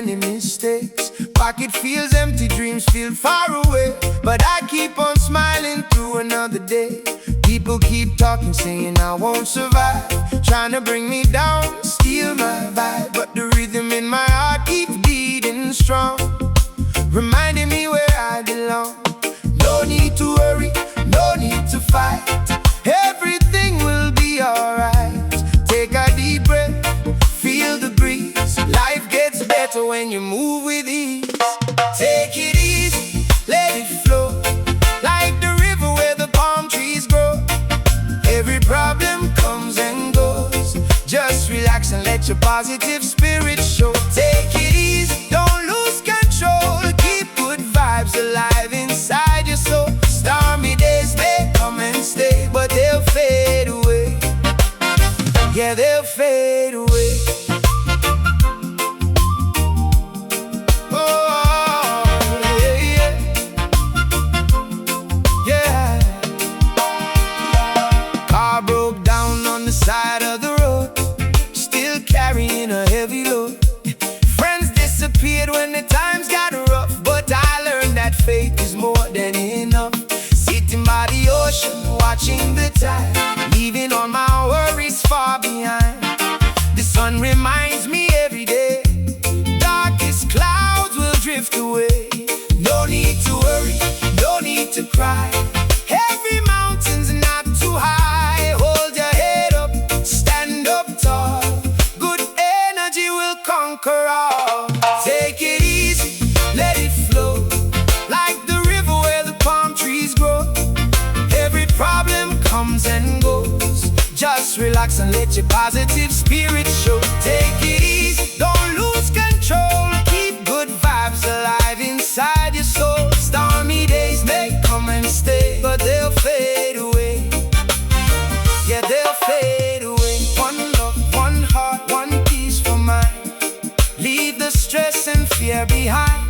many mistakes. Pocket feels empty, dreams feel far away, but I keep on smiling through another day. People keep talking, saying I won't survive, trying to bring me down, steal my vibe. But the rhythm in my heart keeps beating strong, reminding me where I belong. No need to worry, no need to fight, everything will be alright. Take a deep breath, feel the breeze. Life gets better when you move with ease. Take it easy, let it flow, like the river where the palm trees grow. Every problem comes and goes, just relax and let your positive spirit show. Take it easy, don't lose control, keep good vibes alive inside your soul. Stormy days may come and stay, but they'll fade away. Yeah, they'll fade away. Side of the road, still carrying a heavy load. Friends disappeared when the times got rough, but I learned that faith is more than enough. Sitting by the ocean, watching the tide, leaving all my worries far behind. The sun reminds me every day, darkest clouds will drift away. No need to worry, no need to cry, every mountain's not too high. Hold your head up, stand up tall, good energy will conquer all. Take it easy, let it flow, like the river where the palm trees grow. Every problem comes and goes, just relax and let your positive spirit show. Take it easy, don't lose control, keep good vibes alive inside your soul. Stormy days may come and stay, but they'll fade away. Yeah, they'll fade away. One love, one heart, one peace for mine. Leave the stress and fear behind.